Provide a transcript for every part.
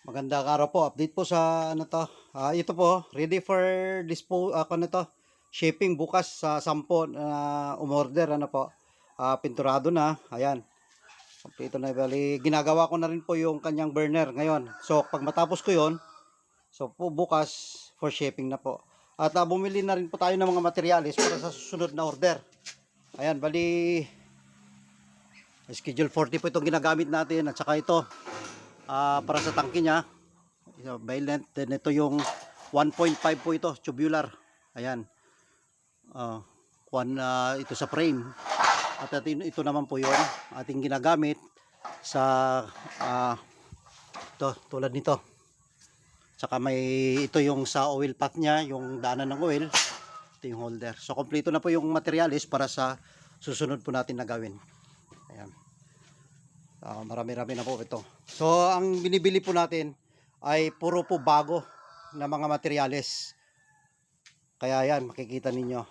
Magandang araw po. Update po sa ano to. Ito po, ready for shipping bukas sa 10 umorder ano po. Pinturado na. Ayan. Kompleto na bali. Ginagawa ko na rin po yung kanyang burner ngayon. So pag matapos ko 'yon, so po bukas for shipping na po. At bumili na rin po tayo ng mga materyales para sa susunod na order. Ayan, bali schedule 40 po itong ginagamit natin at saka ito para sa tangke niya. By length, then ito yung 1.5 po ito, tubular. Ayan. Ito sa frame. At ito naman po yung ating ginagamit sa tulad nito. Saka ito yung sa oil path niya, yung daanan ng oil. Ito yung holder. So kompleto na po yung materials para sa susunod po natin na gawin. Ayan. Marami-rami na po ito. So ang binibili po natin ay puro po bago na mga materyales. Kaya yan, makikita ninyo.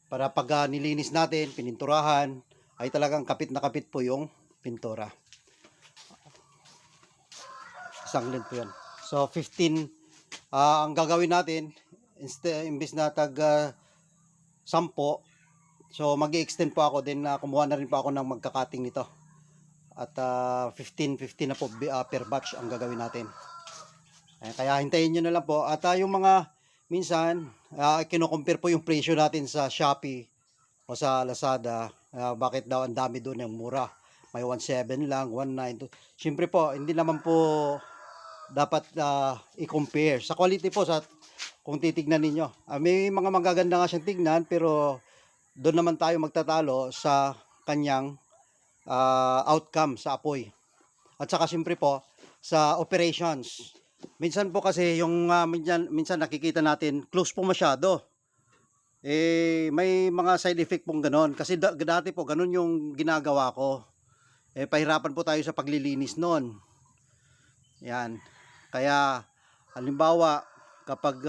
Para pag nilinis natin, pininturahan, ay talagang kapit na kapit po yung pintura. Isang length po yan. So 15 ang gagawin natin, imbis na tag 10, so mag-i-extend po ako, then kumuha na rin po ako ng magkakating nito. At 15 na po per batch ang gagawin natin. Kaya hintayin nyo na lang po. At yung mga minsan, kino-compare po yung presyo natin sa Shopee o sa Lazada. Bakit daw ang dami doon yung mura. May 1.7 lang, 1.9. Siyempre po, hindi naman po dapat i-compare. Sa quality po, kung titignan ninyo. May mga magaganda nga siyang tignan, pero doon naman tayo magtatalo sa kanyang outcome sa apoy. At saka siyempre po sa operations. Minsan po kasi yung minsan nakikita natin close po masyado. May mga side effect pong ganoon. Kasi dati po ganoon yung ginagawa ko. Pahirapan po tayo sa paglilinis noon. Yan. Kaya halimbawa kapag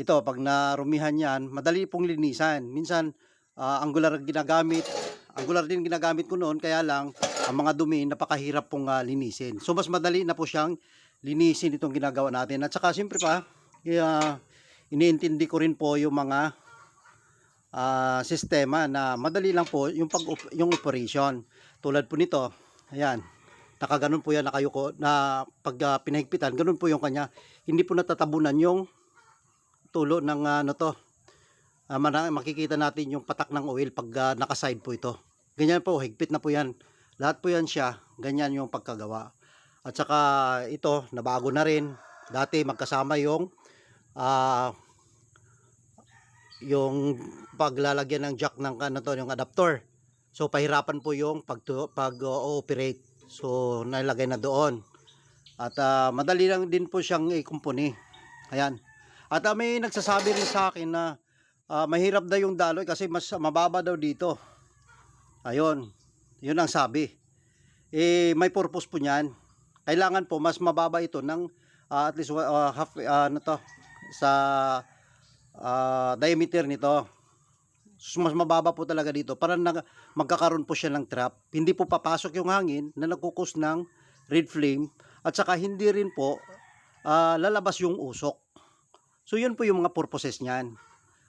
pag narumihan yan, madali pong linisan. Minsan angular din ginagamit ko noon, kaya lang ang mga dumi napakahirap pong linisin. So mas madali na po siyang linisin itong ginagawa natin. At saka siyempre pa iniintindi ko rin po yung mga sistema na madali lang po yung operation. Tulad po nito, ayan, nakaganon po yan, nakayuko na pag pinahigpitan, ganun po yung kanya, hindi po natatabunan yung tulo ng makikita natin yung patak ng oil pag nakaside po ito. Ganyan po, higpit na po yan. Lahat po yan siya, ganyan yung pagkagawa. At saka ito, nabago na rin. Dati magkasama yung paglalagyan ng jack ng yung adapter. So pahirapan po yung pag-ooperate. So nilagay na doon. At madali lang din po siyang i-kumpuni. Ayan. At may nagsasabi rin sa akin na mahirap daw yung daloy kasi mas mababa daw dito. Ayun. Yun ang sabi. May purpose po niyan. Kailangan po mas mababa ito ng at least half sa diameter nito. Mas mababa po talaga dito para magkakaroon po siya ng trap. Hindi po papasok yung hangin na nagkukos ng red flame at saka hindi rin po lalabas yung usok. So yun po yung mga purposes niyan.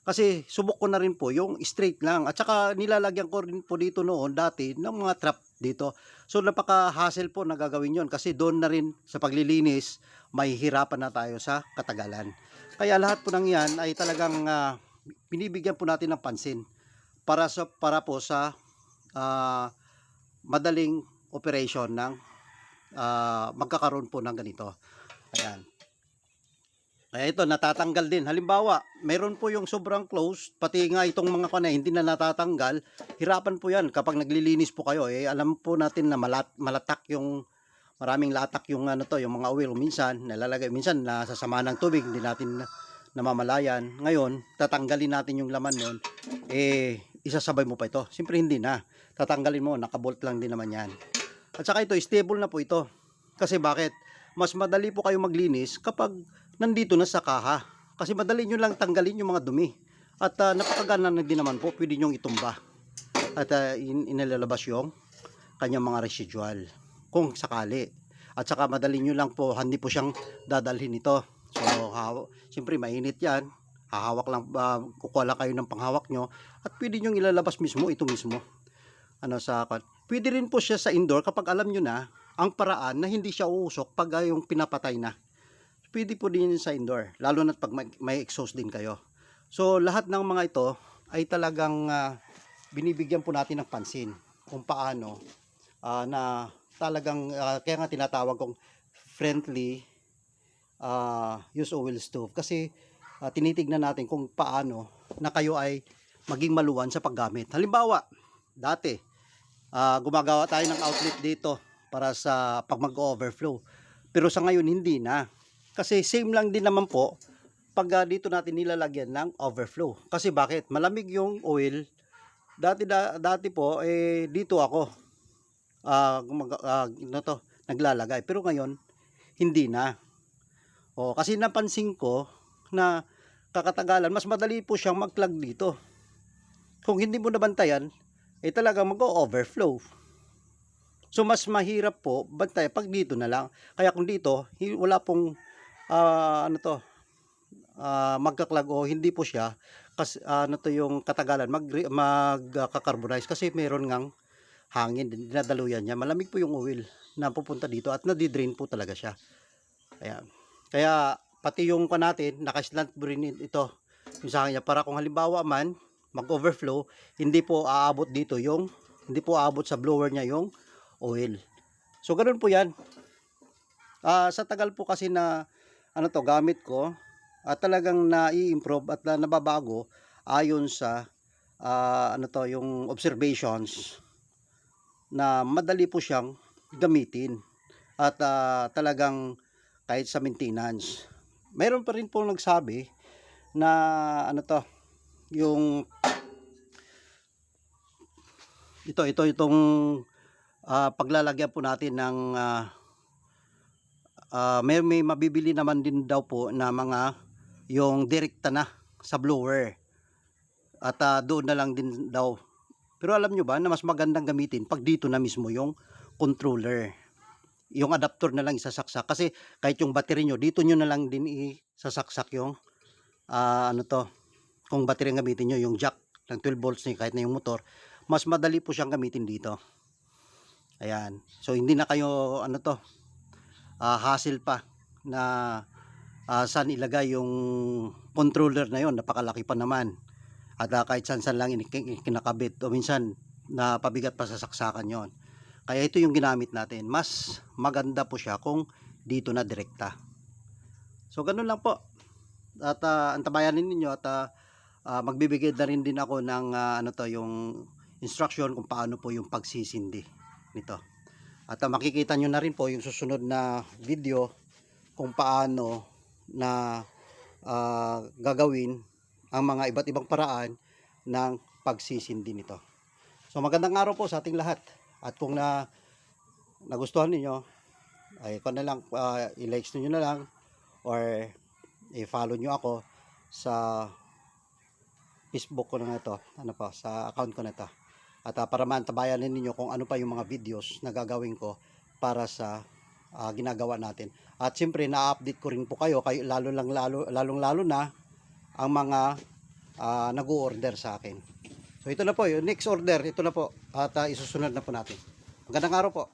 Kasi subok ko na rin po yung straight lang. At saka nilalagyan ko rin po dito noon dati ng mga trap dito. So napaka-hassle po na gagawin yun. Kasi doon na rin sa paglilinis, may hirapan na tayo sa katagalan. Kaya lahat po ng yan ay talagang binibigyan po natin ng pansin. Para po sa madaling operation ng magkakaroon po ng ganito. Ayan. Kaya ito natatanggal din. Halimbawa, mayroon po yung sobrang close, pati nga itong mga hindi na natatanggal, hirapan po yan kapag naglilinis po kayo. Alam po natin na malatak yung, maraming latak yung yung mga oil. Minsan nalalagay, minsan nasasama ng tubig, hindi natin namamalayan. Ngayon, tatanggalin natin yung laman nun, isasabay mo pa ito. Siyempre hindi na. Tatanggalin mo, nakabolt lang din naman yan. At saka ito, stable na po ito. Kasi bakit? Mas madali po kayo maglinis kapag nandito na sa kaha. Kasi madali nyo lang tanggalin yung mga dumi. At napakagana na din naman po, pwede nyo itumba. At inilalabas yung kanyang mga residual. Kung sakali. At saka madali nyo lang po, hindi po siyang dadalhin ito. So siyempre mainit yan, hahawak lang, kukuha lang kayo ng panghawak nyo at pwede nyo ilalabas mismo ito mismo sa pwede rin po siya sa indoor kapag alam nyo na ang paraan na hindi siya uusok pag yung pinapatay na. Pwede po din sa indoor, lalo na pag may exhaust din kayo. So lahat ng mga ito ay talagang binibigyan po natin ng pansin kung paano na talagang kaya nga tinatawag kong friendly use oil stove, kasi tinitignan natin kung paano na kayo ay maging maluwan sa paggamit. Halimbawa, dati gumagawa tayo ng outlet dito para sa pag mag-overflow, pero sa ngayon hindi na, kasi same lang din naman po pag dito natin nilalagyan ng overflow. Kasi bakit? Malamig yung oil. Dati po dito ako naglalagay, pero ngayon hindi na. Kasi napansin ko na kakatagalan mas madali po siyang mag-clog dito. Kung hindi mo nabantayan, talagang mag-overflow. So mas mahirap po bantay pag dito na lang. Kaya kung dito wala pong magka-clog o hindi po siya kasi yung katagalan magkakarbonize, kasi meron ngang hangin dinadaluyan niya, malamig po yung oil na pupunta dito at nadidrain po talaga siya. Kaya pati yung natin naka-slant rin ito yung sa kanya, para kung halimbawa man mag-overflow, hindi po aabot dito hindi po aabot sa blower niya yung oil. So ganoon po yan. Sa tagal po kasi na gamit ko, talagang na-i-improve at nababago ayon sa yung observations, na madali po siyang gamitin at talagang kahit sa maintenance. Mayroon pa rin po nagsabi na yung itong paglalagyan po natin ng may mabibili naman din daw po na mga yung direkta na sa blower at doon na lang din daw. Pero alam nyo ba na mas magandang gamitin pag dito na mismo yung controller, yung adapter na lang isasaksak, kasi kahit yung battery nyo dito nyo na lang din isasaksak yung kung battery ang gamitin nyo, yung jack ng 12 volts niya, kahit na yung motor, mas madali po siyang gamitin dito. Ayan, so hindi na kayo hassle pa na saan ilagay yung controller na yon, napakalaki pa naman, at kahit saan lang kinakabit, o minsan napabigat pa sa saksakan yon. Kaya ito yung ginamit natin, mas maganda po siya kung dito na direkta. So ganun lang po, at antabayanin ninyo at magbibigay na rin din ako ng yung instruction kung paano po yung pagsisindi nito. At makikita nyo na rin po yung susunod na video kung paano na gagawin ang mga iba't ibang paraan ng pagsisindi nito. So magandang araw po sa ating lahat, at kung nagustuhan niyo ay i-likes niyo na lang or i-follow nyo ako sa Facebook ko na ito, sa account ko na ito, at para mantabayanin ninyo kung ano pa yung mga videos na gagawin ko para sa ginagawa natin. At siyempre na-update ko rin po kayo lalong-lalo na ang mga nag-o-order sa akin. So ito na po yung next order, ito na po, at isusunod na po natin. Magandang araw po.